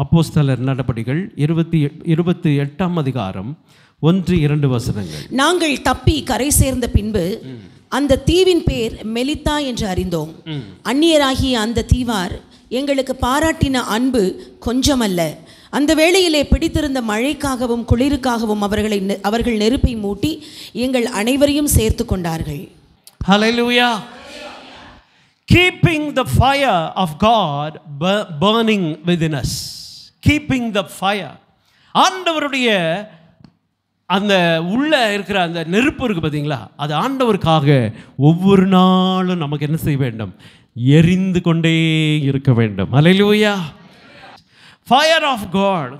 அப்போஸ்தலர் நடபடிகள் 28ஆம் அதிகாரம் 1-2 வசனங்கள். நாங்கள் தப்பி கரை சேர்ந்த பின்பு அந்த தீவின் பேர் மெலித்தா என்று அறிந்தோம். அந்நியராகிய அந்த தீவார் எங்களுக்கு பாராட்டின அன்பு கொஞ்சமல்ல. அந்த வேளையிலே பிடித்திருந்த மழைக்காகவும் குளிருக்காகவும் அவர்கள் நெருப்பை மூட்டி எங்கள் அனைவரையும் சேர்த்து கொண்டார்கள். Hallelujah. Keeping the fire of God burning within us. Keeping the fire. ஆண்டவருடைய அந்த உள்ள இருக்கிற அந்த நெருப்பு இருக்குது பார்த்தீங்களா, அது ஆண்டவருக்காக ஒவ்வொரு நாளும் நமக்கு என்ன செய்ய வேண்டும்? எரிந்து கொண்டே இருக்க வேண்டும். ஹல்லேலூயா. ஃபயர் ஆஃப் காட்,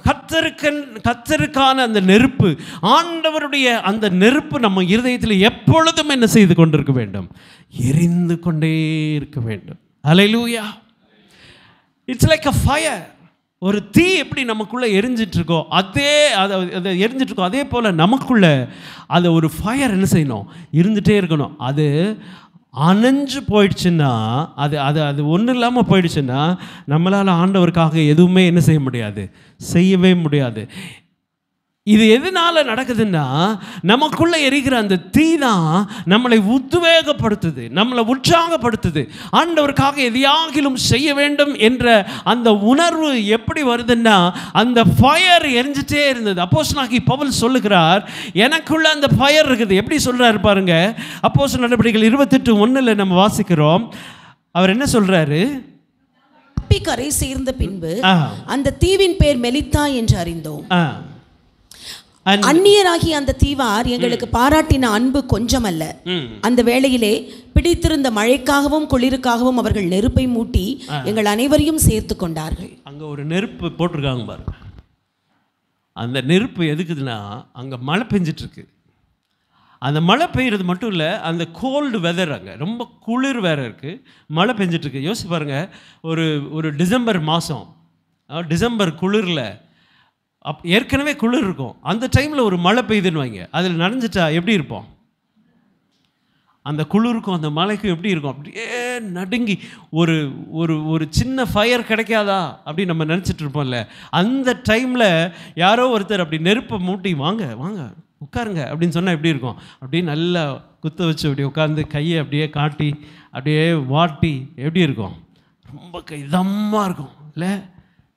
கர்த்தருக்கான அந்த நெருப்பு, ஆண்டவருடைய அந்த நெருப்பு நம்ம இருதயத்தில் எப்பொழுதும் என்ன செய்து கொண்டிருக்க வேண்டும்? எரிந்து கொண்டே இருக்க வேண்டும். Hallelujah. It's like a fire. ஒரு தீ எப்படி நமக்குள்ளே எரிஞ்சிட்ருக்கோ அதை எரிஞ்சிட்ருக்கோ, அதே போல் நமக்குள்ளே அதை ஒரு ஃபயர் என்ன செய்யணும்? இருந்துகிட்டே இருக்கணும். அது அணைஞ்சு போயிடுச்சுன்னா, அது ஒன்றும் இல்லாமல் போயிடுச்சுன்னா நம்மளால் ஆண்டவருக்காக எதுவுமே என்ன செய்ய முடியாது? செய்யவே முடியாது. இது எதனால் நடக்குதுன்னா, நமக்குள்ளே எரிகிற அந்த தீ தான் நம்மளை உத்வேகப்படுத்துது, நம்மளை உற்சாகப்படுத்துது. ஆண்டவருக்காக எதையாகிலும் செய்ய வேண்டும் என்ற அந்த உணர்வு எப்படி வருதுன்னா, அந்த ஃபயர் எரிஞ்சிட்டே இருந்தது. அப்போஸ்தலனாகிய பவுல் சொல்லுகிறார், எனக்குள்ள அந்த ஃபயர் இருக்குது. எப்படி சொல்கிறாரு பாருங்க. அப்போஸ்தலர் நடபடிகள் 28:1 நம்ம வாசிக்கிறோம். அவர் என்ன சொல்கிறாரு? தப்பி கரை சேர்ந்த பின்பு அந்த தீவின் பேர் மெலித்தா என்று அறிந்தோம். அந்நியராகிய அந்த தீவார் எங்களுக்கு பாராட்டின அன்பு கொஞ்சமல்ல. அந்த வேளையிலே பிடித்திருந்த மழைக்காகவும் குளிருக்காகவும் அவர்கள் நெருப்பை மூட்டி எங்கள் அனைவரையும் சேர்த்து கொண்டார்கள். அங்கே ஒரு நெருப்பு போட்டிருக்காங்க பாருங்க. அந்த நெருப்பு எதுக்குதுன்னா, அங்கே மழை பெஞ்சிட்ருக்கு. அந்த மழை பெய்கிறது மட்டும் இல்லை, அந்த கோல்டு வெதர், அங்கே ரொம்ப குளிர் வேறு இருக்குது, மழை பெஞ்சிட்ருக்கு. யோசிச்சு பாருங்கள், ஒரு டிசம்பர் மாதம், டிசம்பர் குளிரில் ஏற்கனவே குளிர் இருக்கும், அந்த டைமில் ஒரு மழை பெய்யுதுன்னு வைங்க, அதில் நனைஞ்சிட்டா எப்படி இருப்போம்? அந்த குளிருக்கும் அந்த மழைக்கும் எப்படி இருக்கும்? அப்படியே நடுங்கி ஒரு ஒரு ஒரு சின்ன ஃபயர் கிடைக்காதா அப்படின்னு நம்ம நினச்சிட்டு இருப்போம்ல. அந்த டைமில் யாரோ ஒருத்தர் அப்படி நெருப்பை மூட்டி வாங்க வாங்க உட்காருங்க அப்படின்னு சொன்னால் எப்படி இருக்கும்? அப்படியே நல்லா குத்த வச்சு அப்படி உட்காந்து கையை அப்படியே காட்டி அப்படியே வாட்டி எப்படி இருக்கும்? ரொம்ப இதமாக இருக்கும் இல்லை?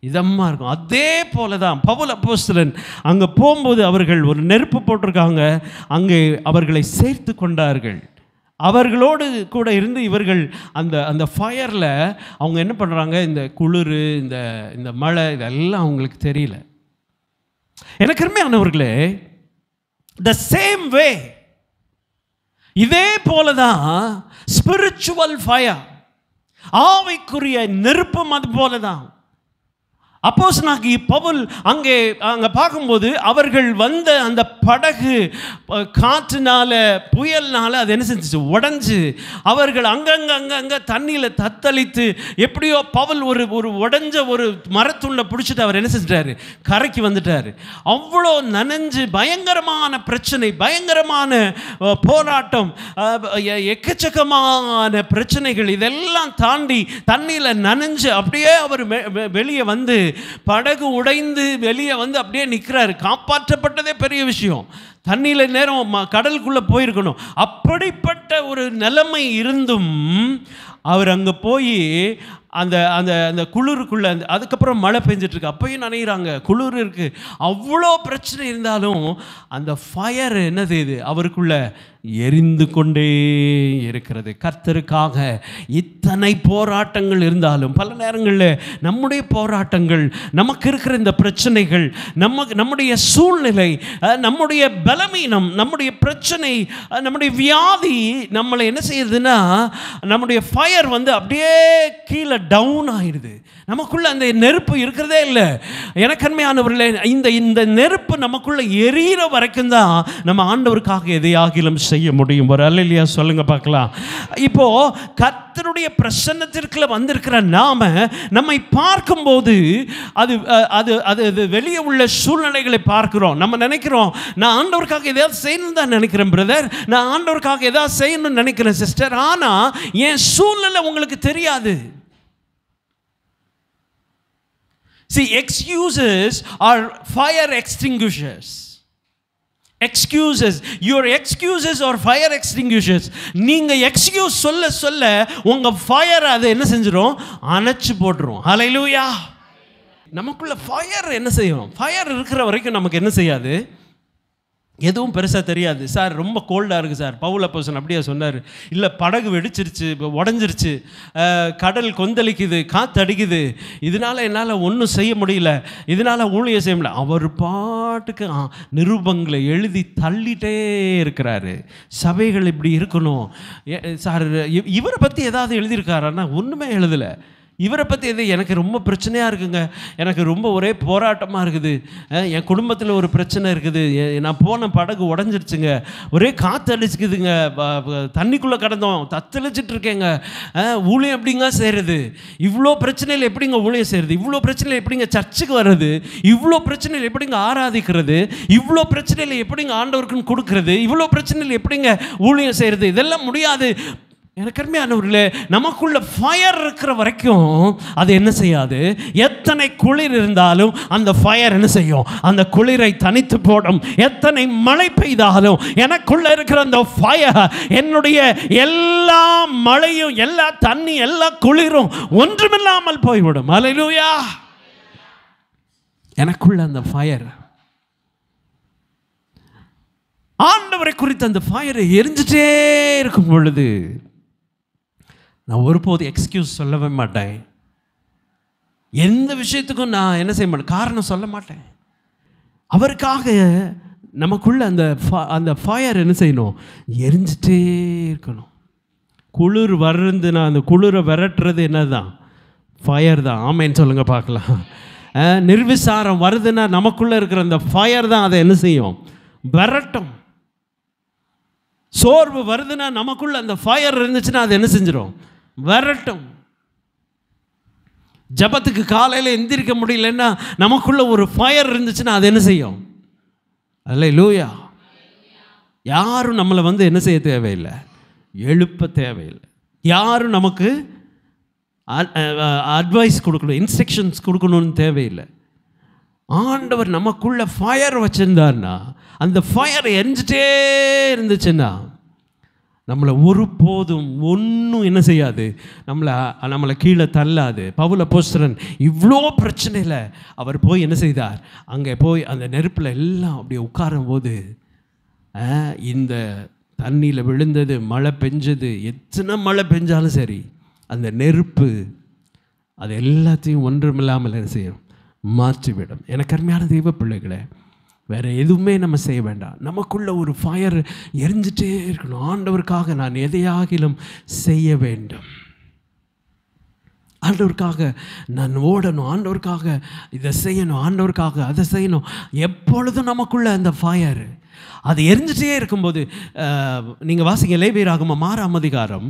இதமாக இருக்கும். அதே போல தான் பவுல் அப்போஸ்தலன் அங்கே போகும்போது அவர்கள் ஒரு நெருப்பு போட்டிருக்காங்க, அங்கே அவர்களை சேர்த்து கொண்டார்கள். அவர்களோடு கூட இருந்து இவர்கள் அந்த அந்த ஃபயரில் அவங்க என்ன பண்ணுறாங்க? இந்த குளிர், இந்த மழை, இதெல்லாம் அவங்களுக்கு தெரியல. எனக்கு அருமையானவர்களே, த சேம் வே, இதே போல தான் ஸ்பிரிச்சுவல் ஃபயர், ஆவிக்குரிய நெருப்பும் அது போல தான். அப்போஸ்தலனாகிய பவுல் அங்கே பார்க்கும்போது அவர்கள் வந்த அந்த படகு காற்றுனால புயல்னால அது என்ன செஞ்சிச்சு? உடஞ்சி அவர்கள் அங்கங்கே தண்ணியில் தத்தளித்து எப்படியோ பவுல் ஒரு உடஞ்ச ஒரு மரத்துண்டை பிடிச்சிட்டு அவர் என்ன செஞ்சிட்டாரு? கரைக்கு வந்துட்டார். அவ்வளோ நனைஞ்சு பயங்கரமான பிரச்சனை, பயங்கரமான போராட்டம், எக்கச்சக்கமான பிரச்சனைகள், இதெல்லாம் தாண்டி தண்ணியில் நனைஞ்சு அப்படியே அவர் வெளியே வந்து படகு உடைந்து வெளியே வந்து அப்படியே நிற்கிறாரு. காப்பாற்றப்பட்டதே பெரிய விஷயம். தண்ணியில் நேரம் கடலுக்குள்ளே போயிருக்கணும். அப்படிப்பட்ட ஒரு நிலைமை இருந்தும் அவர் அங்கே போய் அந்த அந்த அந்த குளிருக்குள்ளே அதுக்கப்புறம் மழை பெஞ்சிட்ருக்கு, அப்பயும் நனைகிறாங்க, குளிர் இருக்குது, அவ்வளோ பிரச்சனை இருந்தாலும் அந்த ஃபயர் என்ன செய்யுது? அவருக்குள்ள எரிந்து கொண்டே இருக்கிறது. கர்த்தருக்காக இத்தனை போராட்டங்கள் இருந்தாலும் பல நேரங்களில் நம்முடைய போராட்டங்கள், நமக்கு இருக்கிற இந்த பிரச்சனைகள், நம்முடைய சூழ்நிலை, நம்முடைய பலவீனம், நம்முடைய பிரச்சனை, நம்முடைய வியாதி நம்மளை என்ன செய்யுதுன்னா, நம்முடைய ஃபயர் வந்து அப்படியே கீழே டவுன் ஆயிடுது. நமக்குள்ள அந்த நெருப்பு இருக்கிறதே இல்லை. எனக்கு அருமையானவர்களே, இந்த நெருப்பு நமக்குள்ள எரியிற வரைக்கும் தான் நம்ம ஆண்டவருக்காக எதையாகிலும் செய்ய முடியும். ஒரு அல்லேலூயா சொல்லுங்க பார்க்கலாம். இப்போ கர்த்தருடைய பிரசன்னத்திற்குள்ள வந்திருக்கிற நம்மை பார்க்கும்போது அது அது அது வெளியே உள்ள சூழ்நிலைகளை பார்க்கிறோம். நம்ம நினைக்கிறோம், நான் ஆண்டவருக்காக எதாவது செய்யணும்னு தான் நினைக்கிறேன் பிரதர், நான் ஆண்டவருக்காக எதாவது செய்யணும்னு நினைக்கிறேன் சிஸ்டர். ஆனால் என் சூழ்நிலை உங்களுக்கு தெரியாது. See, excuses are fire extinguishers. Excuses, your excuses are fire extinguishers. நீங்க எக்ஸ்கியூஸ் சொல்ல சொல்ல உங்க ஃபயர் அதை என்ன செஞ்சிடும்? அணைச்சு போட்டுரும். ஹல்லேலூயா. நமக்குள்ள ஃபயர் என்ன செய்யும்? ஃபயர் இருக்கிற வரைக்கும் நமக்கு என்ன செய்யாது? எதுவும் பெருசாக தெரியாது. சார் ரொம்ப கோல்டாக இருக்குது சார். பவுல் அப்போஸ்தலன் அப்படியே சொன்னார். இல்லை, படகு வெடிச்சிருச்சு, உடஞ்சிருச்சு, கடல் கொந்தளிக்குது, காற்றடிக்குது, இதனால் என்னால் ஒன்றும் செய்ய முடியல, இதனால் ஊழியம் செய்ய முடியல. அவர் பாட்டுக்கு நிருபங்களை எழுதி தள்ளிட்டே இருக்கிறாரு. சபைகள் இப்படி இருக்கணும் சார். இவரை பற்றி ஏதாவது எழுதியிருக்காருன்னா ஒன்றுமே எழுதலை. இவரை பற்றி எது எனக்கு ரொம்ப பிரச்சனையாக இருக்குங்க, எனக்கு ரொம்ப ஒரே போராட்டமாக இருக்குது, என் குடும்பத்தில் ஒரு பிரச்சனை இருக்குது, நான் போன படகு உடஞ்சிருச்சுங்க, ஒரே காற்று அடிச்சுக்குதுங்க, தண்ணிக்குள்ளே கடந்தோம், தத்தளிச்சிட்டு இருக்கேங்க, ஊழியம் எப்படிங்க செய்கிறது, இவ்வளோ பிரச்சனையில் எப்படிங்க ஊழியம் செய்கிறது, இவ்வளோ பிரச்சனையில் எப்படிங்க சர்ச்சுக்கு வர்றது, இவ்வளோ பிரச்சனையில் எப்படிங்க ஆராதிக்கிறது, இவ்வளோ பிரச்சனையில் எப்படிங்க ஆண்டவருக்குன்னு கொடுக்கறது, இவ்வளோ பிரச்சனையில் எப்படிங்க ஊழியம் செய்கிறது, இதெல்லாம் முடியாது. எனக்கு அருமையானவர்களே, நமக்குள்ள ஃபயர் இருக்கிற வரைக்கும் அது என்ன செய்யாது? எத்தனை குளிர் இருந்தாலும் அந்த ஃபயர் என்ன செய்யும்? அந்த குளிரை தனித்து போடும். எத்தனை மழை பெய்தாலும் எனக்குள்ள இருக்கிற அந்த ஃபயர், என்னுடைய எல்லா மழையும், எல்லா தண்ணி, எல்லா குளிரும் ஒன்றுமில்லாமல் போய்விடும். ஹல்லேலூயா. எனக்குள்ள அந்த ஃபயர், ஆண்டவரை குறித்து அந்த ஃபயரை எரிஞ்சிட்டே இருக்கும் பொழுது நான் ஒருபோது எக்ஸ்கியூஸ் சொல்லவே மாட்டேன். எந்த விஷயத்துக்கும் நான் என்ன செய்ய மாட்டேன்? காரணம் சொல்ல மாட்டேன். அவருக்காக நமக்குள்ள அந்த ஃபயர் என்ன செய்யணும்? எரிஞ்சிட்டே இருக்கணும். குளிர் வருதுன்னா அந்த குளிரை விரட்டுறது என்னதான்? ஃபயர் தான். ஆமேன்னு சொல்லுங்கள் பார்க்கலாம். நிர்விசாரம் வருதுன்னா நமக்குள்ளே இருக்கிற அந்த ஃபயர் தான் அதை என்ன செய்யும்? விரட்டும். சோர்வு வருதுன்னா நமக்குள்ள அந்த ஃபயர் இருந்துச்சுன்னா அது என்ன செஞ்சிடும்? விரட்டும். ஜபத்துக்கு காலையில் எந்திரிக்க முடியலன்னா நமக்குள்ள ஒரு ஃபயர் இருந்துச்சுன்னா அது என்ன செய்யும்? ஹல்லேலூயா. யாரும் நம்மளை என்ன செய்ய தேவையில்லை, எழுப்ப தேவையில்லை. யாரும் நமக்கு அட்வைஸ் கொடுக்கணும், இன்ஸ்ட்ரக்ஷன்ஸ் கொடுக்கணும்னு தேவையில்லை. ஆண்டவர் நமக்குள்ள ஃபயர் வச்சுருந்தார்னா, அந்த ஃபயர் எரிஞ்சிட்டே இருந்துச்சுன்னா நம்மளை ஒருபோதும் ஒன்றும் என்ன செய்யாது? நம்மளை கீழே தள்ளாது. பவுல் அப்போஸ்தலன் இவ்வளோ பிரச்சனையில் அவர் போய் என்ன செய்தார்? அங்கே போய் அந்த நெருப்பில் எல்லாம் அப்படியே உட்காரும் போது, இந்த தண்ணியில் விழுந்தது, மழை பெஞ்சது, எத்தனை மழை பெஞ்சாலும் சரி, அந்த நெருப்பு அது எல்லாத்தையும் ஒன்றுமில்லாமல் என்ன செய்யும்? மாற்றிவிடும். எனக்கு அருமையான தெய்வ பிள்ளைகளே, வேறு எதுவுமே நம்ம செய்ய வேண்டாம். நமக்குள்ள ஒரு ஃபயர் எரிஞ்சிட்டே இருக்கணும். ஆண்டவருக்காக நான் எதையாகிலும் செய்ய வேண்டும், ஆண்டவருக்காக நான் ஓடணும், ஆண்டவருக்காக இதை செய்யணும், ஆண்டவருக்காக அதை செய்யணும். எப்பொழுதும் நமக்குள்ள அந்த ஃபயர் அது எரிஞ்சிட்டே இருக்கும்போது, நீங்கள் வாசிங்க லேவியராகமம் 6ஆம் அதிகாரம்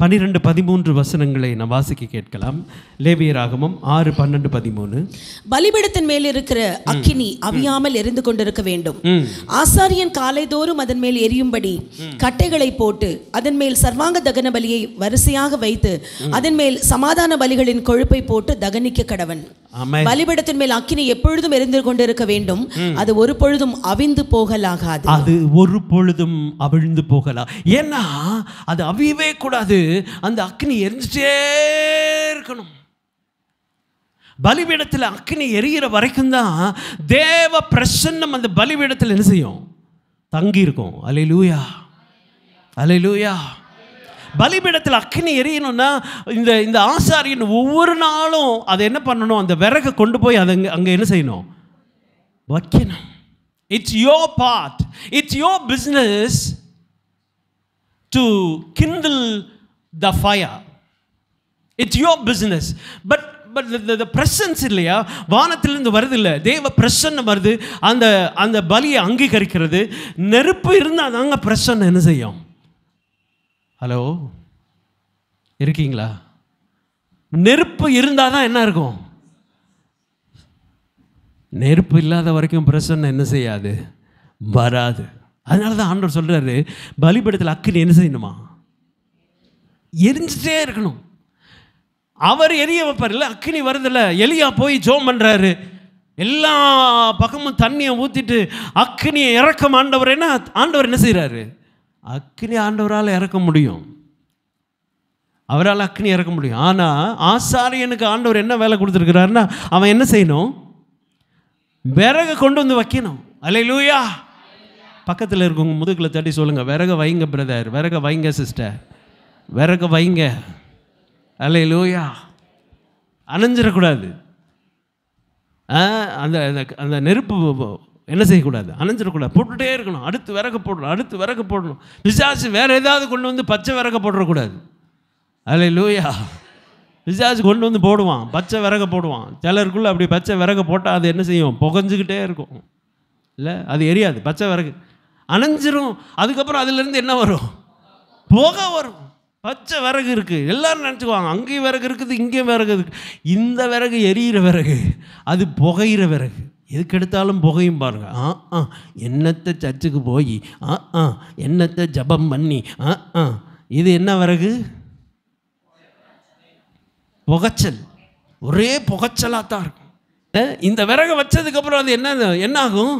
12-13 வசனங்களை நான் வாசிக்க கேட்கலாம். லேவியராகமம் 6:12-13. பலிபீடத்தின் மேல் இருக்கிற அக்கினி அவியாமல் எரிந்து கொண்டிருக்க வேண்டும். ஆசாரியன் காலைதோறும் அதன் மேல் எரியும்படி கட்டைகளை போட்டு அதன் மேல் சர்வாங்க தகன பலியை வரிசையாக வைத்து அதன் மேல் சமாதான பலிகளின் கொழுப்பை போட்டு தகனிக்க கடவன். பலிபீடத்தின் மேல் அக்கினி எப்பொழுதும் எரிந்து கொண்டிருக்க வேண்டும். அது ஒரு பொழுதும் அவிழ்ந்து போகலாகாது. அது ஒரு பொழுதும் அவிழ்ந்து போகலாம். ஏன்னா அது அவியவே கூடாது. அந்த அக்கினி எரிஞ்சிட்டே இருக்கணும். பலிபீடத்தில் அக்கினி எரிகிற வரைக்கும் தான் தேவ பிரசன்னம் அந்த பலிபீடத்தில் என்ன செய்யும்? தங்கி இருக்கும். அல்லேலூயா, அல்லேலூயா. பலிபீடத்தில் அக்கினி எரியணும்னா இந்த ஆசாரியன் ஒவ்வொரு நாளும் அதை என்ன பண்ணணும்? அந்த விறகை கொண்டு போய் அதை அங்கே என்ன செய்யணும்? வைக்கணும். It's your part, it's your business to Kindle the fire. It's your business. But the presence இல்லையா, வானத்திலிருந்து வருது இல்லை, தேவ பிரசன்னம் வருது. அந்த பலியை அங்கீகரிக்கிறது. நெருப்பு இருந்தால் தாங்க பிரசன்னம் என்ன செய்யும்? ஹலோ, இருக்கீங்களா? நெருப்பு இருந்தால் தான் என்ன இருக்கும்? நெருப்பு இல்லாத வரைக்கும் பிரசன்னம் என்ன செய்யாது? வராது. அதனால தான் ஆண்டவர் சொல்கிறாரு, பலிபீடத்தில் அக்கினி என்ன செய்யணுமா? எரிஞ்சிட்டே இருக்கணும். அவர் எரிய வைப்பார். இல்லை அக்கினி வருதில்ல, எலியா போய் ஜோம் பண்ணுறாரு, எல்லா பக்கமும் தண்ணியை ஊற்றிட்டு அக்கினியை இறக்கம் ஆண்டவர் என்ன செய்கிறாரு? அக்கினி ஆண்டவரால் இறக்க முடியும், அவரால் அக்கினி இறக்க முடியும். ஆனால் ஆசாரியனுக்கு ஆண்டவர் என்ன வேலை கொடுத்துருக்கிறாருன்னா, அவன் என்ன செய்யணும்? விறகை கொண்டு வந்து வைக்கணும். அல்லேலூயா. பக்கத்தில் இருக்கவங்க முதுகில் தட்டி சொல்லுங்கள், விறக வைங்க பிரதர், விறக வைங்க சிஸ்டர், விறக வைங்க. அல்லேலூயா. அணைஞ்சிடக்கூடாது. அந்த அந்த நெருப்பு என்ன செய்யக்கூடாது? அணைஞ்சிடக்கூடாது, போட்டுகிட்டே இருக்கணும். அடுத்து விறகு போடணும், அடுத்து விறகு போடணும். பிசாசு வேறு ஏதாவது கொண்டு வந்து பச்சை விறக போடக்கூடாது. அல்லேலூயா. பிசாசு கொண்டு வந்து போடுவான், பச்சை விறக போடுவான். சிலருக்குள்ளே அப்படி பச்சை விறக போட்டால் அது என்ன செய்யும்? புகஞ்சிக்கிட்டே இருக்கும். இல்லை, அது எரியாது. பச்சை விறகு அணைஞ்சிரும். அதுக்கப்புறம் அதுலேருந்து என்ன வரும்? புகை வரும். பச்சை விறகு இருக்குது, எல்லோரும் நினச்சிக்குவாங்க அங்கேயும் விறகு இருக்குது, இங்கேயும் விறகு இருக்குது. இந்த விறகு எரியிற விறகு, அது புகையிற விறகு. எதுக்கு எடுத்தாலும் புகையும் பாருங்கள். என்னத்தை சர்ச்சுக்கு போய் என்னத்தை ஜபம் பண்ணி இது என்ன விறகு? புகைச்சல், ஒரே புகைச்சலாக தான் இருக்கும். இந்த விறகை வச்சதுக்கப்புறம் அது என்ன ஆகும்?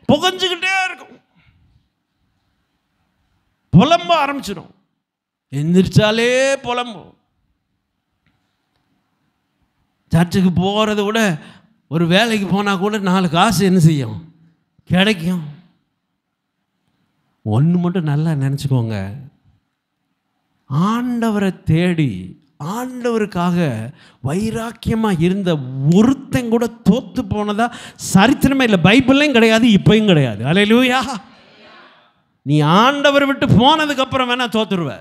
புகைஞ்சிக்கிட்டே இருக்கும், புலம்ப ஆரம்பிச்சிடும். எந்திரிச்சாலே புலம்பும். சர்ச்சுக்கு போகிறத விட ஒரு வேலைக்கு போனால் கூட 4 காசு என்ன செய்யும்? கிடைக்கும். ஒன்று மட்டும் நல்லா நினச்சிக்கோங்க, ஆண்டவரை தேடி ஆண்டவருக்காக வைராக்கியமாக இருந்த ஒருத்தன் கூட தோற்று போனதா சரித்திரமே இல்லை. பைபிள்லையும் கிடையாது, இப்பையும் கிடையாது. அல்லேலூயா. நீ ஆண்டவரை விட்டு போனதுக்கப்புறம் வேணால் தோற்றுருவ.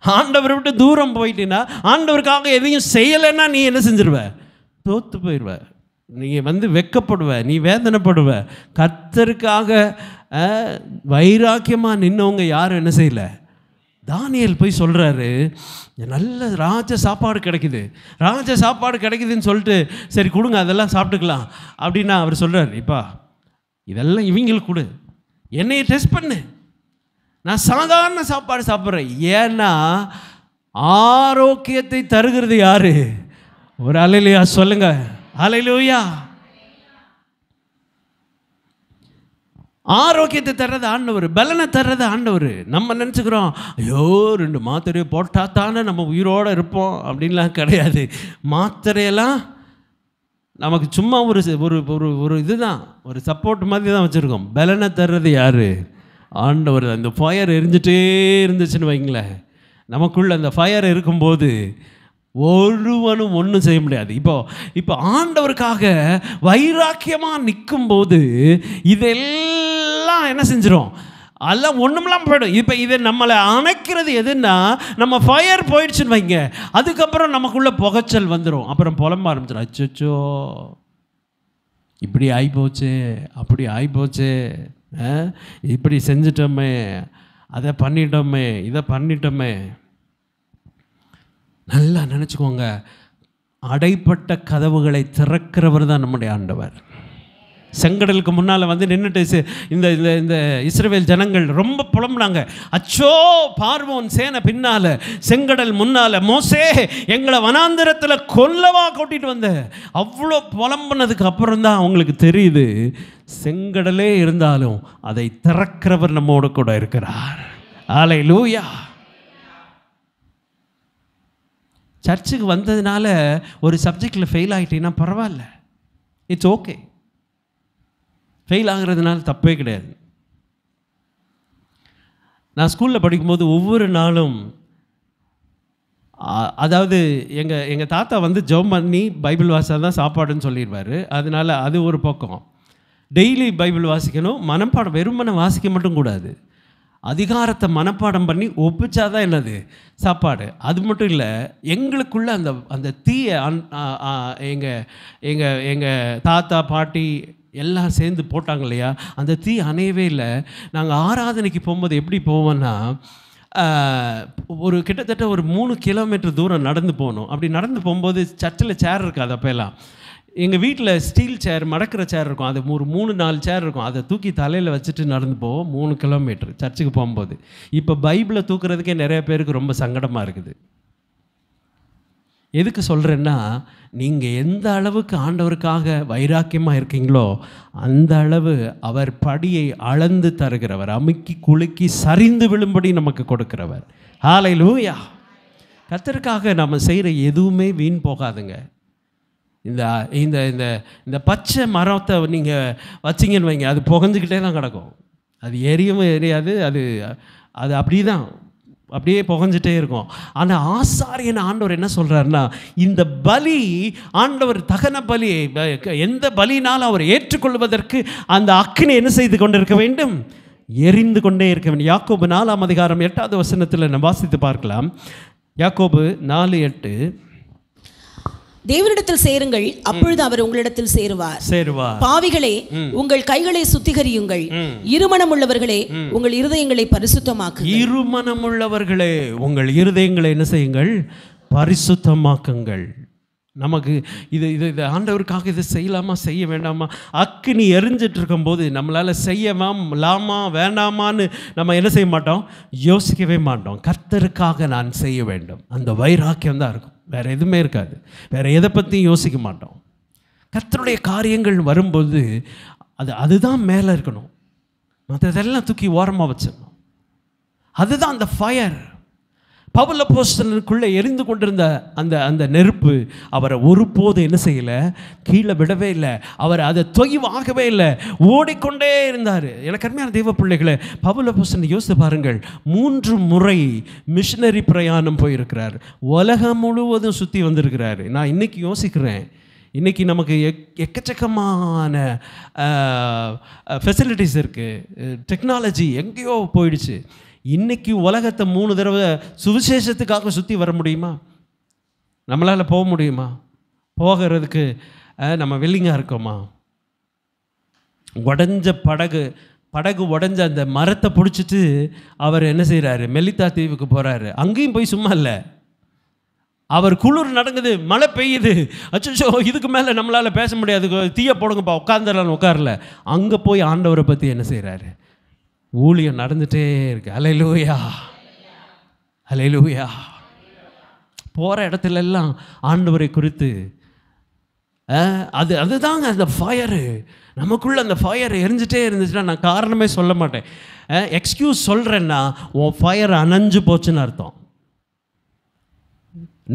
ஆண்டவரை விட்டு தூரம் போயிட்டீன்னா, ஆண்டவருக்காக எதையும் செய்யலைன்னா நீ என்ன செஞ்சிருவ? தோற்று போயிடுவ. நீ வெட்கப்படுவ, நீ வேதனைப்படுவ. கர்த்தருக்காக வைராக்கியமாக நின்னவங்க யாரும் என்ன செய்யலை? தானியேல் போய் சொல்கிறாரு, நல்ல ராஜ சாப்பாடு கிடைக்குது, ராஜ சாப்பாடு கிடைக்குதுன்னு சொல்லிட்டு சரி கொடுங்க, அதெல்லாம் சாப்பிட்டுக்கலாம் அப்படின்னா அவர் சொல்கிறார், இப்பா இதெல்லாம் இவங்களுக்கு கொடு, என்னையை டெஸ்ட் பண்ணு, நான் சாதாரண சாப்பாடு சாப்பிட்றேன். ஏன்னா ஆரோக்கியத்தை தருகிறது யாரு? ஒரு அல்லேலூயா சொல்லுங்க. அல்லேலூயா. ஆரோக்கியத்தை தர்றது ஆண்டவர், பலனை தர்றது ஆண்டவர். நம்ம நினச்சிக்கிறோம், ஐயோ 2 மாத்திரையை போட்டால் தானே நம்ம உயிரோடு இருப்போம் அப்படின்லாம் கிடையாது. மாத்திரையெல்லாம் நமக்கு சும்மா ஒரு ஒரு ஒரு இதுதான், ஒரு சப்போர்ட் மாதிரி தான் வச்சுருக்கோம். பலனை தர்றது யார்? ஆண்டவர். அந்த ஃபயர் எரிஞ்சிட்டே இருந்துச்சுன்னு வைங்களேன், நமக்குள்ள அந்த ஃபயர் இருக்கும்போது ஒருவனும் ஒன்றும் செய்ய முடியாது. இப்போ ஆண்டவருக்காக வைராக்கியமாக நிற்கும்போது இதெல்லாம் என்ன செஞ்சிடும்? அதெல்லாம் ஒன்றுமெல்லாம் போய்டும். இப்போ இதை நம்மளை அணைக்கிறது எதுன்னா, நம்ம ஃபயர் போயிடுச்சுன்னு வைங்க, அதுக்கப்புறம் நமக்குள்ளே புகைச்சல் வந்துடும். அப்புறம் புலம்ப ஆரம்பிச்சிடும், அச்சோ இப்படி ஆகிப்போச்சு, அப்படி ஆகிப்போச்சு, இப்படி செஞ்சிட்டோமே, அதை பண்ணிட்டோமே, இதை பண்ணிட்டோமே. நல்லா நினச்சிக்கோங்க, அடைப்பட்ட கதவுகளை திறக்கிறவர் தான் நம்முடைய ஆண்டவர். செங்கடலுக்கு முன்னால் நின்றுட்டு இந்த இந்த இஸ்ரவேல் ஜனங்கள் ரொம்ப புலம்புனாங்க. அச்சோ பார்வோன் சேனை பின்னால், செங்கடல் முன்னால், மோசே எங்களை வனாந்திரத்தில் கொல்லவா கூட்டிகிட்டு வந்த. அவ்வளோ புலம்புனதுக்கு அப்புறம் தான் அவங்களுக்கு தெரியுது, செங்கடலே இருந்தாலும் அதை திறக்கிறவர் நம்மோடு கூட இருக்கிறார். அல்லேலூயா. சர்ச்சுக்கு வந்ததுனால ஒரு சப்ஜெக்டில் ஃபெயில் ஆகிட்டீங்கன்னா பரவாயில்ல, இட்ஸ் ஓகே. ஃபெயில் ஆகிறதுனால தப்பே கிடையாது. நான் ஸ்கூலில் படிக்கும்போது ஒவ்வொரு நாளும், அதாவது எங்கள் தாத்தா ஜெபம் பண்ணி பைபிள் வாசா தான் சாப்பாடுன்னு சொல்லிடுவார். அதனால் அது ஒரு பக்கம். டெய்லி பைபிள் வாசிக்கணும், மனப்பாடம் வெறுமனை வாசிக்க மட்டும் கூடாது, அதிகாரத்தை மனப்பாடம் பண்ணி ஒப்பிச்சாதான் என்னது சாப்பாடு. அது மட்டும் இல்லை, எங்களுக்குள்ள அந்த தீயை எங்கள் தாத்தா பாட்டி எல்லாம் சேர்ந்து போட்டாங்க இல்லையா, அந்த தீ அணையவே இல்லை. நாங்கள் ஆராதனைக்கு போகும்போது எப்படி போவோன்னா, ஒரு கிட்டத்தட்ட ஒரு 3 கிலோமீட்டர் தூரம் நடந்து போகணும். அப்படி நடந்து போகும்போது சர்ச்சில் சேர் இருக்காது அப்போல்லாம். எங்கள் வீட்டில் ஸ்டீல் சேர், மடக்கிற சேர் இருக்கும், அது ஒரு 3-4 சேர் இருக்கும். அதை தூக்கி தலையில் வச்சுட்டு நடந்து போவோம் 3 கிலோமீட்டர் சர்ச்சுக்கு போகும்போது. இப்போ பைபிளை தூக்குறதுக்கே நிறைய பேருக்கு ரொம்ப சங்கடமாக இருக்குது. எதுக்கு சொல்கிறேன்னா, நீங்கள் எந்த அளவுக்கு ஆண்டவருக்காக வைராக்கியமாக இருக்கீங்களோ அந்த அளவு அவர் படியை அளந்து தருகிறவர், அமுக்கி குலுக்கி சரிந்து விழும்படி நமக்கு கொடுக்கிறவர். ஹல்லேலூயா. கர்த்தருக்காக நம்ம செய்கிற எதுவுமே வீண் போகாதுங்க. இந்த இந்த இந்த இந்த பச்சை மரத்தை நீங்கள் வச்சிங்கன்னு வைங்க, அது புகஞ்சிக்கிட்டே தான் கிடக்கும். அது எரியவும் எரியாது, அது அது அப்படி தான் அப்படியே புகஞ்சிட்டே இருக்கும். ஆனால் ஆசாரியன் ஆண்டவர் என்ன சொல்கிறாருன்னா, இந்த பலி ஆண்டவர் தகன பலி எந்த பலினாலும் அவர் ஏற்றுக்கொள்வதற்கு அந்த அக்கினி என்ன செய்து கொண்டிருக்க வேண்டும்? எரிந்து கொண்டே இருக்க வேண்டும். யாக்கோபு 4ஆம் அதிகாரம் 8வது வசனத்தில் நம்ம வாசித்து பார்க்கலாம். யாக்கோபு 4:8. தேவனிடத்தில் சேருங்கள், அப்பொழுது அவர் உங்களிடத்தில் சேருவார். பாவிகளே, உங்கள் கைகளை சுத்திகரியுங்கள். இருமனம் உள்ளவர்களே, உங்கள் இருதயங்களை பரிசுத்தமாக்குங்கள். இருமனம் உள்ளவர்களே, உங்கள் இருதயங்களை என்ன செய்யுங்கள்? பரிசுத்தமாக்குங்கள். நமக்கு இது இது இது ஆண்டவருக்காக இதை செய்யலாமா செய்ய வேண்டாமா, அக்கினி எரிஞ்சிட்டு இருக்கும்போது நம்மளால் செய்யலாமா வேண்டாமான்னு நம்ம என்ன செய்ய மாட்டோம்? யோசிக்கவே மாட்டோம். கர்த்தருக்காக நான் செய்ய வேண்டும், அந்த வைராக்கியம் தான் இருக்கும், வேறு எதுவுமே இருக்காது. வேறு எதை பற்றியும் யோசிக்க மாட்டோம். கர்த்தருடைய காரியங்கள் வரும்போது அதுதான் மேலே இருக்கணும், மற்றதெல்லாம் தூக்கி ஓரமாக வச்சிடணும். அதுதான் அந்த ஃபயர். பவுல் அப்போஸ்தலனுக்குள்ளே எரிந்து கொண்டிருந்த அந்த அந்த நெருப்பு அவரை ஒருபோது என்ன செய்யலை? கீழே விடவே இல்லை. அவர் அதை தொய்வாகவே இல்லை, ஓடிக்கொண்டே இருந்தார். எனக்கு அருமையான தெய்வ பிள்ளைகளை, பவுல் அப்போஸ்தலன் யோசித்து பாருங்கள், 3 முறை மிஷனரி பிரயாணம் போயிருக்கிறார், உலகம் முழுவதும் சுற்றி வந்திருக்கிறாரு. நான் இன்றைக்கி யோசிக்கிறேன், இன்றைக்கி நமக்கு எக்கச்சக்கமான ஃபெசிலிட்டிஸ் இருக்குது, டெக்னாலஜி எங்கேயோ போயிடுச்சு. இன்றைக்கி உலகத்தை 3 தடவை சுவிசேஷத்துக்காக சுற்றி வர முடியுமா? நம்மளால் போக முடியுமா? போகிறதுக்கு நம்ம வில்லிங்காக இருக்கோமா? உடஞ்ச படகு உடஞ்ச அந்த மரத்தை பிடிச்சிட்டு அவர் என்ன செய்கிறாரு? மெலித்தா தீவுக்கு போகிறாரு. அங்கேயும் போய் சும்மா இல்லை, அவர் குளிர் நடங்குது, மழை பெய்யுது, அச்சோ இதுக்கு மேலே நம்மளால் பேச முடியாது, தீயை போடுங்கப்பா உட்காந்துடலான்னு உட்காரல. அங்கே போய் ஆண்டவரை பற்றி என்ன செய்கிறாரு? ஊழியம் நடந்துகிட்டே இருக்கு. ஹல்லேலூயா, ஹல்லேலூயா. போகிற இடத்துலெல்லாம் ஆண்டவரை குறித்து அதுதாங்க அந்த ஃபயரு. நமக்குள்ளே அந்த ஃபயர் எரிஞ்சிட்டே இருந்துச்சுன்னா நான் காரணமே சொல்ல மாட்டேன். எக்ஸ்கியூஸ் சொல்கிறேன்னா உன் ஃபயர் அணைஞ்சு போச்சுன்னு அர்த்தம்.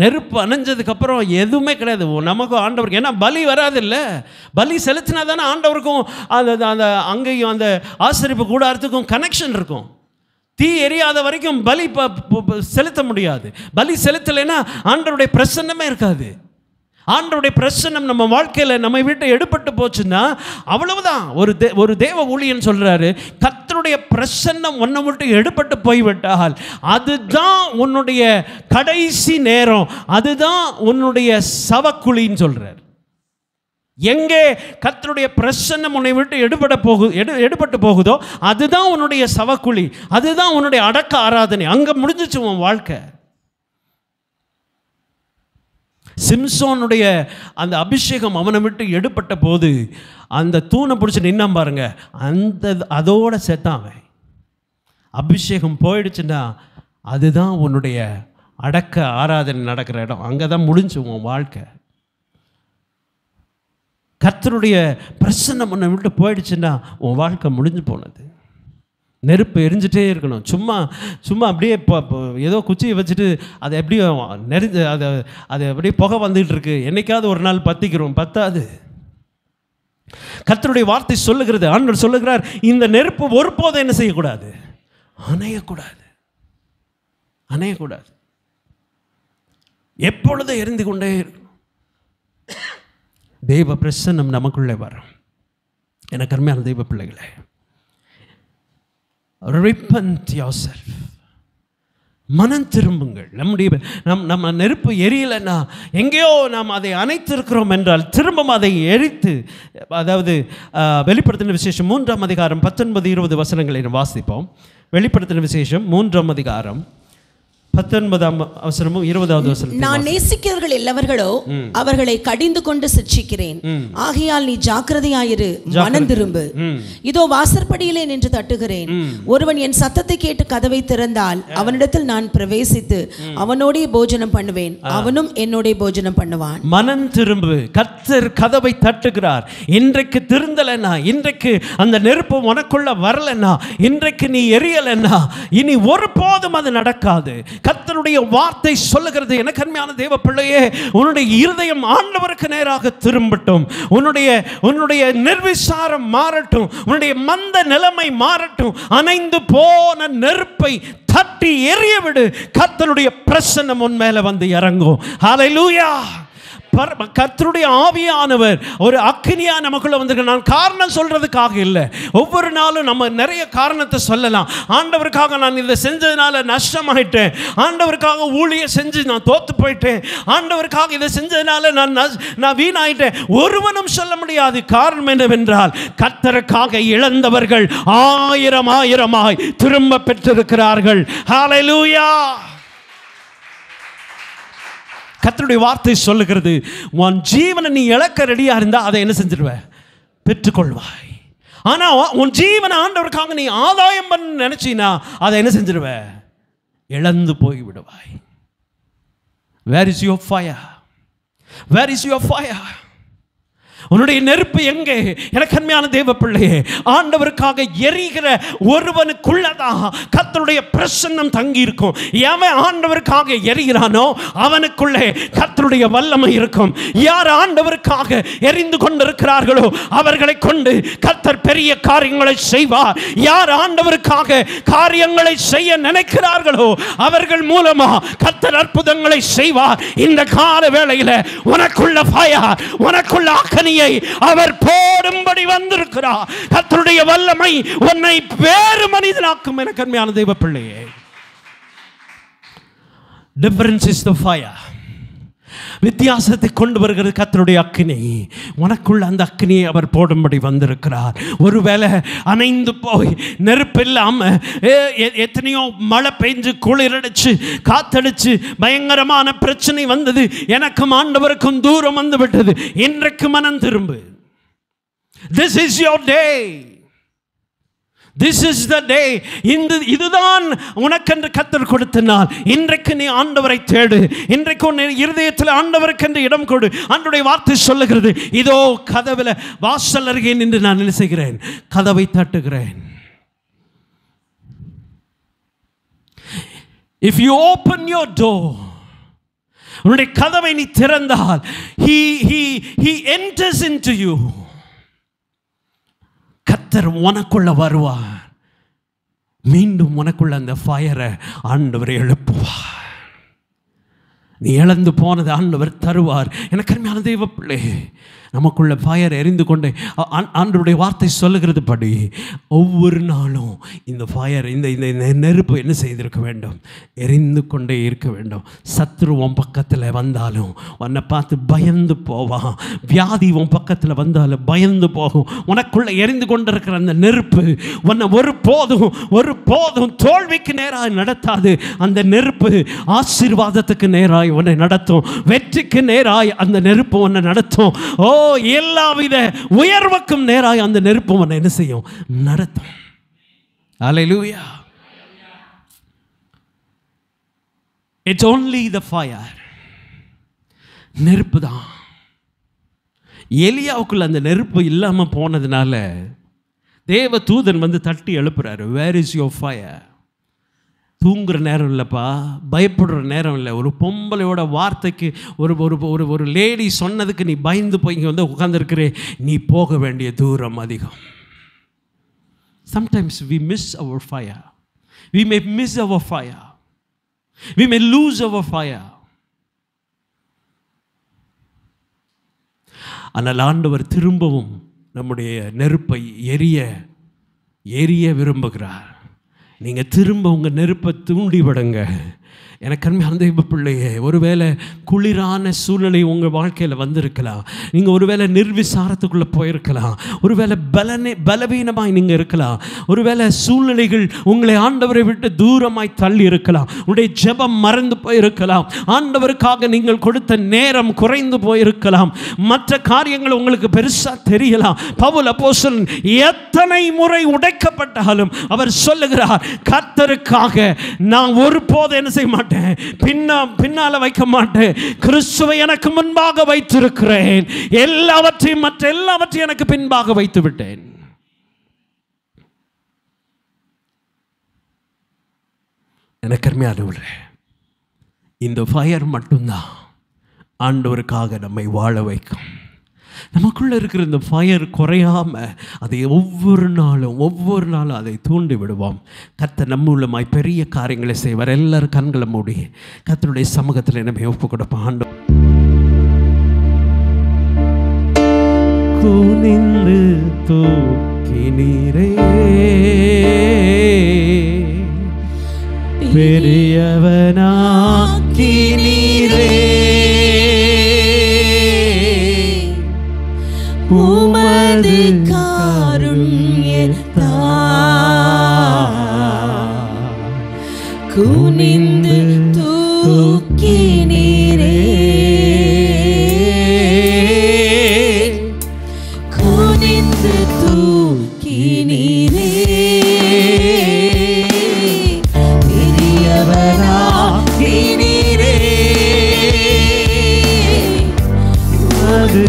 நெருப்பு அணைஞ்சதுக்கப்புறம் எதுவுமே கிடையாது நமக்கும் ஆண்டவருக்கு. ஏன்னா பலி வராது இல்லை, பலி செலுத்தினா தானே ஆண்டவருக்கும் அந்த அங்கேயும் அந்த ஆசரிப்பு கூடாரத்துக்கும் கனெக்ஷன் இருக்கும். தீ எரியாத வரைக்கும் பலி செலுத்த முடியாது. பலி செலுத்தலைன்னா ஆண்டவருடைய பிரசன்னமே இருக்காது. ஆண்டவருடைய பிரசன்னம் நம்ம வாழ்க்கையில் நம்ம வீட்டை எடுபட்டு போச்சுன்னா அவ்வளவுதான். ஒரு தேவ ஊழியன் சொல்கிறாரு, கர்த்தருடைய பிரசன்னம் உன்னை விட்டு எடுபட்டு போய்விட்டால் அதுதான் உன்னுடைய கடைசி நேரம், அதுதான் உன்னுடைய சவக்குழின்னு சொல்கிறார். எங்கே கர்த்தருடைய பிரசன்னம் உன்னை விட்டு எடுபட்டு போகுதோ அதுதான் உன்னுடைய சவக்குழி, அதுதான் உன்னுடைய அடக்க ஆராதனை. அங்கே முடிஞ்சிச்சு உன் வாழ்க்கை. சிம்சோனுடைய அந்த அபிஷேகம் அவனை விட்டு எடுப்பட்ட போது அந்த தூணை பிடிச்சி நின்னான் பாருங்க, அதோட செத்தான் அவன். அபிஷேகம் போயிடுச்சுன்னா அதுதான் உன்னுடைய அடக்க ஆராதனை நடக்கிற இடம், அங்கே தான் முடிஞ்சு உன் வாழ்க்கை. கர்த்தருடைய பிரசன்னம் உன்னை விட்டு போயிடுச்சுன்னா உன் வாழ்க்கை முடிஞ்சு போனது. நெருப்பு எரிஞ்சிட்டே இருக்கணும். சும்மா அப்படியே ஏதோ குச்சியை வச்சுட்டு அதை எப்படியோ அது அப்படியே புகை வந்துகிட்டு இருக்கு, என்னைக்காவது ஒரு நாள் பற்றிக்கிறோம், பத்தாது. கர்த்தருடைய வார்த்தை சொல்லுகிறது, ஆண்டவர் சொல்லுகிறார், இந்த நெருப்பு ஒருபோதும் என்ன செய்யக்கூடாது? அணையக்கூடாது. எப்பொழுதும் எரிந்து கொண்டே இருக்கணும். தெய்வ பிரசன்னம் நமக்குள்ளே வரும். எனக்கு அருமையான தெய்வ பிள்ளைகளே, repent yourself, மனம் திரும்புங்கள். நம்ம நெருப்பு எரியலைன்னா எங்கேயோ நாம் அதை அணைத்திருக்கிறோம் என்றால் திரும்பவும் அதை எரித்து, அதாவது வெளிப்படுத்தின விசேஷம் 3ஆம் அதிகாரம் 19-20 வசனங்களை வாசிப்போம். வெளிப்படுத்தின விசேஷம் 3ஆம் அதிகாரம் 19ஆம் வசனமும் 20வது வசனம். நான் நேசிக்கிறவர்கள் எல்லாவர்களோ அவர்களை கடிந்து கொண்டு சிட்சிக்கிறேன். ஆகையால் நீ ஜாக்கிரதையாயிரு, மனம் திரும்பு. இதோ வாசற்படியிலே நின்று தட்டுகிறேன். ஒருவன் என் சத்தத்தை கேட்டு கதவை திறந்தால் அவனிடத்தில் நான் பிரவேசித்து அவனோடே போஜனம் பண்ணுவேன், அவனும் என்னோட போஜனம் பண்ணுவான். மனம் திரும்பு. கர்த்தர் கதவை தட்டுகிறார். இன்றைக்கு திருந்தலன்னா, இன்றைக்கு அந்த நெருப்பு உனக்குள்ள வரலன்னா, இன்றைக்கு நீ எரியலன்னா, இனி ஒருபோதும் அது நடக்காது. கர்த்தருடைய வார்த்தை சொல்லுகிறது, எனக்கு அருமையான தேவ பிள்ளையே, உன்னுடைய இருதயம் ஆண்டவருக்கு நேராக திரும்பட்டும். உன்னுடைய நிர்விசாரம் மாறட்டும். உன்னுடைய மந்த நிலைமை மாறட்டும். அணைந்து போன நெருப்பை தட்டி எரிய விடு. கர்த்தருடைய பிரசன்னம் உன் மேல வந்து இறங்கும். ஹல்லேலூயா. கர்த்தருடைய ஆவியானவர் ஒரு அக்கினியா நமக்குள்ள வந்திருக்க. நான் காரணம் சொல்றதுக்காக இல்லை. ஒவ்வொரு நாளும் நம்ம நிறைய காரணத்தை சொல்லலாம். ஆண்டவருக்காக நான் இதை செஞ்சதுனால நஷ்டமாயிட்டேன், ஆண்டவருக்காக ஊழிய செஞ்சு நான் தோத்து போயிட்டேன், ஆண்டவருக்காக இதை செஞ்சதுனால நான் வீணாயிட்டேன். ஒருவனும் சொல்ல முடியாது. காரணம் என்னவென்றால், கர்த்தருக்காக இழந்தவர்கள் ஆயிரமாய் திரும்ப பெற்றிருக்கிறார்கள். ஹல்லேலூயா. கர்த்தருடைய வார்த்தை சொல்லுகிறது, உன் ஜீவனை நீ இழக்க ரெடியா இருந்தா அதை என்ன செஞ்சிருவ? பெற்றுக்கொள்வாய். ஆனா உன் ஜீவனை ஆண்டவருக்காக நீ ஆதாயம் பண்ண நினைச்சினா அதை என்ன செஞ்சிருவ? இழந்து போய் விடுவாய். Where is your fire? Where is your fire? உன்னுடைய நெருப்பு எங்கே? எனக்கு அருமையான தேவ பிள்ளையே, ஆண்டவருக்காக எரிகிற ஒருவனுக்குள்ளதான் கர்த்தருடைய பிரசன்னம் தங்கி இருக்கும். எவன் ஆண்டவருக்காக எரிகிறானோ அவனுக்குள்ளே கர்த்தருடைய வல்லமை இருக்கும். யார் ஆண்டவருக்காக எரிந்து கொண்டிருக்கிறார்களோ அவர்களை கொண்டு கர்த்தர் பெரிய காரியங்களை செய்வார். யார் ஆண்டவருக்காக காரியங்களை செய்ய நினைக்கிறார்களோ அவர்கள் மூலமா கர்த்தர் அற்புதங்களை செய்வார். இந்த கால வேளையில உனக்குள்ள ஃபயர், உனக்குள்ள அக்கினி அவர் போடும்படி வந்திருக்கிறார். கர்த்தருடைய வல்லமை உன்னை வேறு மனிதனாக்கும். எனக்கு அருமையான தேவ பிள்ளையே, டிஃபரன்ஸ் இஸ் தி ஃபயர். வித்தியாசத்தை கொண்டு வருகிறது கர்த்தருடைய அக்கினி. உனக்குள்ள அந்த அக்கினியை அவர் போடும்படி வந்திருக்கிறார். ஒருவேளை அணைந்து போய் நெருப்பு இல்லாம எத்தனையோ மழை பெஞ்சு குளிரடிச்சு காத்தடிச்சு பயங்கரமான பிரச்சனை வந்தது. எனக்கும் ஆண்டவருக்கும் தூரம் வந்து விட்டது. இன்றைக்கு மனம் திரும்பு. This is your day. This is the day. இதுதான் உனக்கென்று கர்த்தர் கொடுத்த நாள். இன்றைக்கு நீ ஆண்டவரை தேடு. இன்றைக்கு உன் இருதயத்தில் ஆண்டவருக்கென்று இடம் கொடு. ஆண்டவருடைய வார்த்தை சொல்லுகிறது, இதோ கதவுல வாசல் அருகே நின்று நான் என்ன செய்கிறேன்? கதவை தட்டுகிறேன். If you open your door, உன்னுடைய கதவை நீ திறந்தால் he enters into you. கர்த்தர் உனக்குள்ள வருவார். மீண்டும் உனக்குள்ள அந்த ஃபயரை ஆண்டவர் எழுப்புவார். நீ இழந்து போனது ஆண்டவர் தருவார். எனக்கு அருமையான தேவ பிள்ளை, நமக்குள்ள ஃபயர் எரிந்து கொண்டே ஆண்டவருடைய வார்த்தை சொல்லுகிறது படி ஒவ்வொரு நாளும் இந்த ஃபயர், இந்த நெருப்பு என்ன செய்திருக்க வேண்டும்? எரிந்து கொண்டே இருக்க வேண்டும். சத்துரு உன் பக்கத்தில் வந்தாலும் உன்னை பார்த்து பயந்து போவான். வியாதி உன் பக்கத்தில் வந்தாலும் பயந்து போகும். உனக்குள்ள எரிந்து கொண்டிருக்கிற அந்த நெருப்பு உன்னை ஒருபோதும் தோல்விக்கு நேராக நடத்தாது. அந்த நெருப்பு ஆசீர்வாதத்துக்கு நேராக உன்னை நடத்தும். வெற்றிக்கு நேராக அந்த நெருப்பு உன்னை நடத்தும். ஓ, எல்லாவித உயர்வுக்கும் நேராக அந்த நெருப்பு உன்னை என்ன செய்யும்? நடத்தும். Hallelujah. It's only the fire. நெருப்பு தான். எலியாவுக்குள்ள அந்த நெருப்பு இல்லாம போனதுனால தேவ தூதன் வந்து தட்டி எழுப்புறாரு. Where is your fire? தூங்குற நேரம் இல்லைப்பா, பயப்படுற நேரம் இல்லை. ஒரு பொம்பளையோட வார்த்தைக்கு ஒரு லேடி சொன்னதுக்கு நீ பயந்து போய் இங்கே வந்து உட்கார்ந்துருக்கிறே, நீ போக வேண்டிய தூரம் அதிகம். Sometimes we miss our fire. We may miss our fire. We may lose our fire. ஆனால் ஆண்டவர் திரும்பவும் நம்முடைய நெருப்பை எரிய விரும்புகிறார். நீங்கள் திரும்ப உங்கள் நெருப்பை தூண்டி விடுங்க. எனக்கு அருமையான தெய்வ பிள்ளையே, ஒருவேளை குளிரான சூழ்நிலை உங்கள் வாழ்க்கையில் வந்திருக்கலாம். நீங்கள் ஒருவேளை நிர்விசாரத்துக்குள்ளே போயிருக்கலாம். ஒருவேளை பலவீனமாய் நீங்கள் இருக்கலாம். ஒருவேளை சூழ்நிலைகள் உங்களை ஆண்டவரை விட்டு தூரமாய் தள்ளி இருக்கலாம். உங்களுடைய ஜெபம் மறந்து போயிருக்கலாம். ஆண்டவருக்காக நீங்கள் கொடுத்த நேரம் குறைந்து போயிருக்கலாம். மற்ற காரியங்கள் உங்களுக்கு பெருசாக தெரியலாம். பவுல் அப்போஸ்தலன் எத்தனை முறை உடைக்கப்பட்டாலும் அவர் சொல்லுகிறார், கர்த்தருக்காக நான் ஒருபோதும் என்ன செய்ய மாட்டேன், பின்னால வைக்க மாட்டேன். கிறிஸ்துவை எனக்கு முன்பாக வைத்திருக்கிறேன். எல்லாவற்றையும் மற்ற எல்லாவற்றையும் எனக்கு பின்பாக வைத்து விட்டேன். எனக்கு அருமையானவர்களே, இந்த ஃபயர் மட்டும்தான் ஆண்டவருக்காக நம்மை வாழ வைக்கும். நமக்குள்ளே இருக்கிற இந்த ஃபயர் குறையாமல் அதை ஒவ்வொரு நாளும் அதை தூண்டி விடுவோம். கர்த்தர் நம்ம உள்ளமாய் பெரிய காரியங்களை செய்வார். எல்லாரும் கண்களை மூடி கர்த்தருடைய சமூகத்தில் நம்ம ஒப்பு கொடுப்போம். ஆண்டவர் குனிந்து தூக்கினீரே, பெரியவனாக்கினீரே, உமது காருண்யத்தால் குனிந்து தூக்கினீரே, குனிந்து தூக்கினீரே, பெரியவனாக்கினீரே, உமது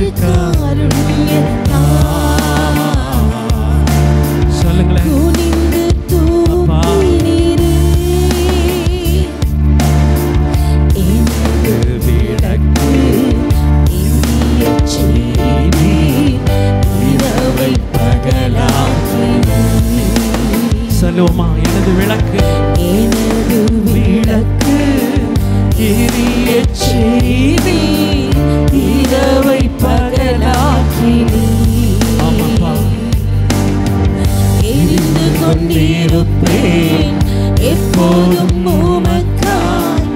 எனது விளக்கு, எனது விளக்கு எரிய செய்தி, இரவை பகலாக்கினி. எரிந்து கொண்டிருப்பேன் எப்போதும் உமக்காய்,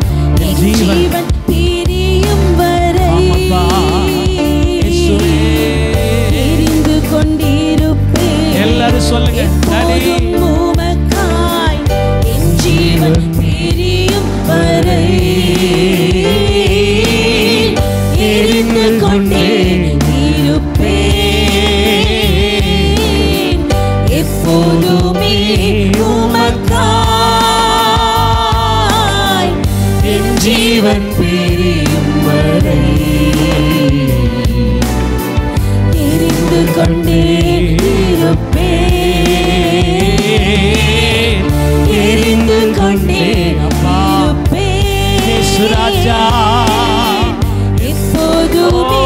என் ஜீவன் பிரியும் வரை. எரிந்து கொண்டிருப்பேன், எல்லாரும் சொல்லுங்க, பிரியும் வரை. எரிந்து கொண்டே இருப்பேன் எப்போதுமே உமக்காய், என் ஜீவன் பிரியும் வரை. எரிந்து கொண்டே இருப்பேன், எரிந்து கொண்டே ராஜா எப்போதுமே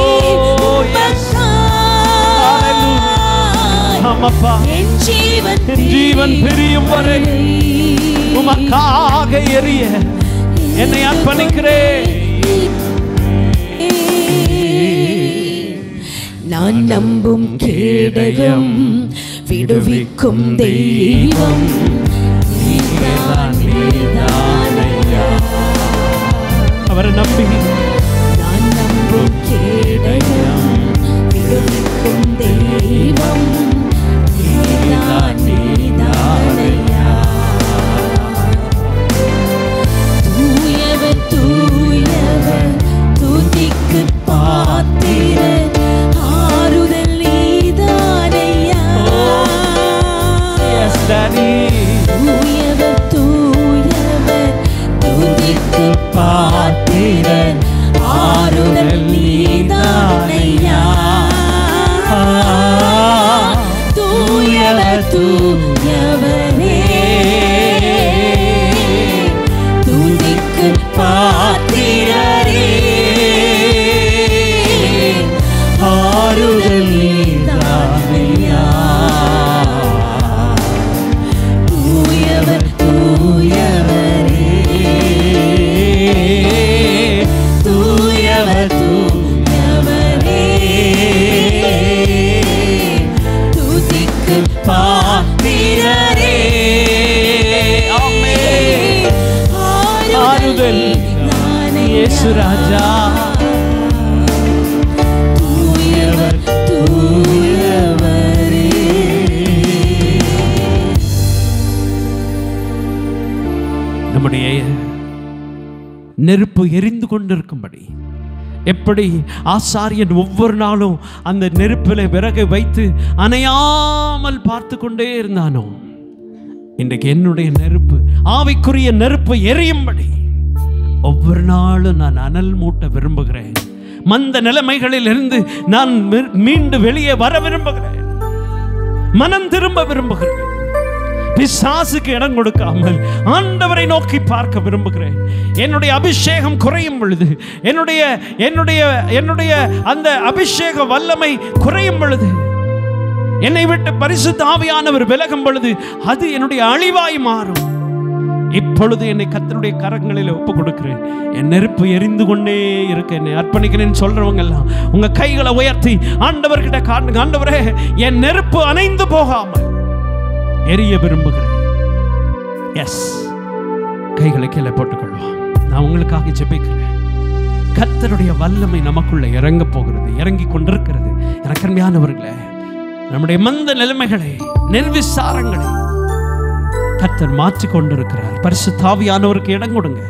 என் ஜீவன் பிரியும் வரை உமக்காக எரிய என்னை அர்ப்பணிக்கிறேன். நான் நம்பும் கேடகம், விடுவிக்கும் தெய்வம், அவரை நம்பி நான் நம்பும் கேடகம், விடுவிக்கும் தெய்வம், நீதானையா. தூயவர் தூயவர் துதிக்கு பாத்திரர், ஆறுதல் நீதானையா. தூயவர் தூயவர் துதிக்கு பாத்திரர், ஆறுதல் நீதானையா. தூயவர் தூயவரே துதிக்கு பாத்திரரே, ஆறுதல் நீதானையா. தூயவர் தூயவரே, தூயவர் தூயவரே துதிக்கு பாத்திரரே, ஆமென். ஆறுதல் இயேசு ராஜா. தூயவர் தூயவரே. நம்முடைய நெருப்பு எரிந்து கொண்டிருக்கும்படி எப்படி ஆசாரியன் ஒவ்வொரு நாளும் அந்த நெருப்பில் விறகை வைத்து அணையாமல் பார்த்து கொண்டே இருந்தானோ, இன்றைக்கு என்னுடைய நெருப்பு, ஆவிக்குரிய நெருப்பு எரியும்படி ஒவ்வொரு நாளும் நான் அனல் மூட்ட விரும்புகிறேன். மந்த நிலைமைகளில் இருந்து நான் மீண்டு வெளியே வர விரும்புகிறேன். மனம் திரும்ப விரும்புகிறேன். பிசாசுக்கு இடம் கொடுக்காமல் ஆண்டவரை நோக்கி பார்க்க விரும்புகிறேன். என்னுடைய அபிஷேகம் குறையும் பொழுது, என்னுடைய அந்த அபிஷேக வல்லமை குறையும் பொழுது, என்னை விட்டு பரிசுத்த ஆவியானவர் விலகும் பொழுது அது என்னுடைய அழிவாய் மாறும். இப்பொழுது என்னை கர்த்தருடைய கரங்களில் ஒப்பு கொடுக்கிறேன். என் நெருப்பு எரிந்து கொண்டே இருக்க என்னை அர்ப்பணிக்கிறேன்னு சொல்றவங்க எல்லாம் உங்க கைகளை உயர்த்தி ஆண்டவர்கிட்ட காட்டுங்க. ஆண்டவரே, என் நெருப்பு அணைந்து போகாமல் எரிய விரும்புகிறேன். எஸ், கைகளை கீழே போட்டுக்கொள்வோம். நான் உங்களுக்காக ஜெபிக்கிறேன். கர்த்தருடைய வல்லமை நமக்குள்ள இறங்க போகிறது, இறங்கி கொண்டிருக்கிறது. எனக்கு அருமையானவர்களே, நம்முடைய மந்த நிலைமைகளை, நிர்விசாரங்களை கர்த்தர் மாற்றி கொண்டிருக்கிறார். பரிசுத்த ஆவியானவருக்கு இடம் கொடுங்க.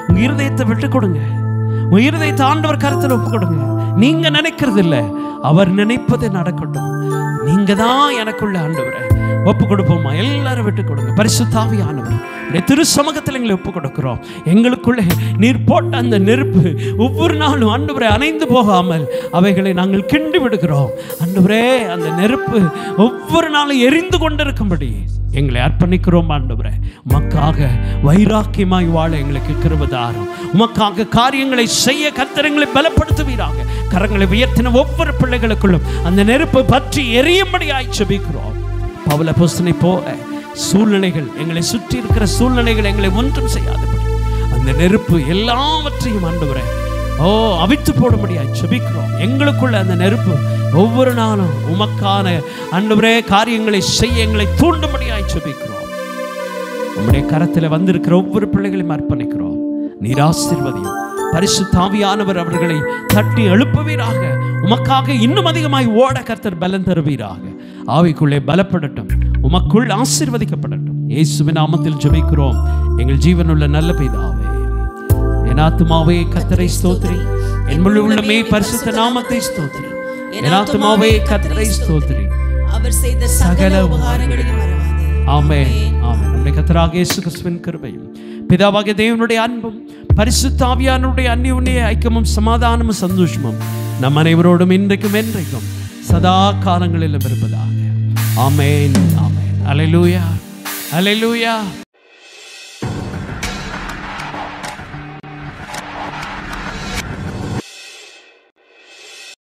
உங்க இருதயத்தை விட்டு கொடுங்க. உங்க இருதயத்தை ஆண்டவர் கருத்தில் ஒப்பு கொடுங்க. நீங்க நினைக்கிறது இல்லை, அவர் நினைப்பது நடக்கட்டும். நீங்க தான் எனக்குள்ள ஆண்டவரை ஒப்பு கொடுப்போமா? எல்லாரும் விட்டு கொடுங்க. பரிசுத்த ஆவியானவர் திரு சமூகத்தில் எங்களை ஒப்பு கொடுக்கிறோம். எங்களுக்குள்ளே நீர் போட்ட அந்த நெருப்பு ஒவ்வொரு நாளும் ஆண்டவரே அணைந்து போகாமல் அவைகளை நாங்கள் கிண்டி விடுகிறோம். ஆண்டவரே, அந்த நெருப்பு ஒவ்வொரு நாளும் எரிந்து கொண்டிருக்கும்படி எங்களை அர்ப்பணிக்கிறோம். ஆண்டவரே, உமக்காக வைராக்கியமாய் வாழ எங்களுக்கு கிருபை தாரும். உமக்காக காரியங்களை செய்ய கர்த்தர் எங்களை பலப்படுத்துவீராக. கரங்களை உயர்த்தின ஒவ்வொரு பிள்ளைகளுக்குள்ளும் அந்த நெருப்பு பற்றி எரியும்படியாய் ஜெபிக்கிறோம். பவுல் அப்போஸ்தலனை போல சூழ்நிலைகள், எங்களை சுற்றி இருக்கிற சூழ்நிலைகள் எங்களை ஒன்றும் செய்யாதபடி அந்த நெருப்பு எல்லாவற்றையும் ஆண்டவரே அவித்து போடும்படியாய் ஜெபிக்கிறோம். எங்களுக்குள்ள அந்த நெருப்பு ஒவ்வொரு நாளும் உமக்கான ஆண்டவரே காரியங்களை செய்ய எங்களை தூண்டும்படியாய் ஜெபிக்கிறோம். உம்முடைய கரத்தில் வந்திருக்கிற ஒவ்வொரு பிள்ளைகளையும் அர்ப்பணிக்கிறோம். நீர் ஆசீர்வதியும். பரிசுத்த ஆவியானவர் அவர்களை தட்டி எழுப்புவீராக. உமக்காக இன்னும் அதிகமாய் ஓட கர்த்தர் பலன் தருவீராக. ஆவிக்குள்ளே பலப்படட்டும், உமக்குள் ஆசீர்வதிக்கப்படட்டும். இயேசுவின் நாமத்தில் ஜெபிக்கிறோம் எங்கள் ஜீவனுள்ள நல்ல பிதாவே. என் ஆத்துமாவே கர்த்தரை ஸ்தோத்திரி, என் முழு உள்ளமே பரிசுத்த நாமத்தை ஸ்தோத்திரி. என் ஆத்துமாவே கர்த்தரை ஸ்தோத்திரி, அவர் செய்த சகல உபகாரங்களையும் மறவாதே. ஆமென், ஆமென். நம்முடைய கர்த்தராகிய இயேசு கிறிஸ்துவின் கிருபையும் பிதாவாகிய தேவனுடைய அன்பும் பரிசுத்த ஆவியானவருடைய அந்யோன்ய ஐக்கியமும் சமாதானமும் சந்தோஷமும் நம் அனைவரோடும் இன்றைக்கும் என்றைக்கும் சதா காலங்களிலும் இருப்பதாக. ஆமென், ஆமென். அல்லேலூயா, அல்லேலூயா.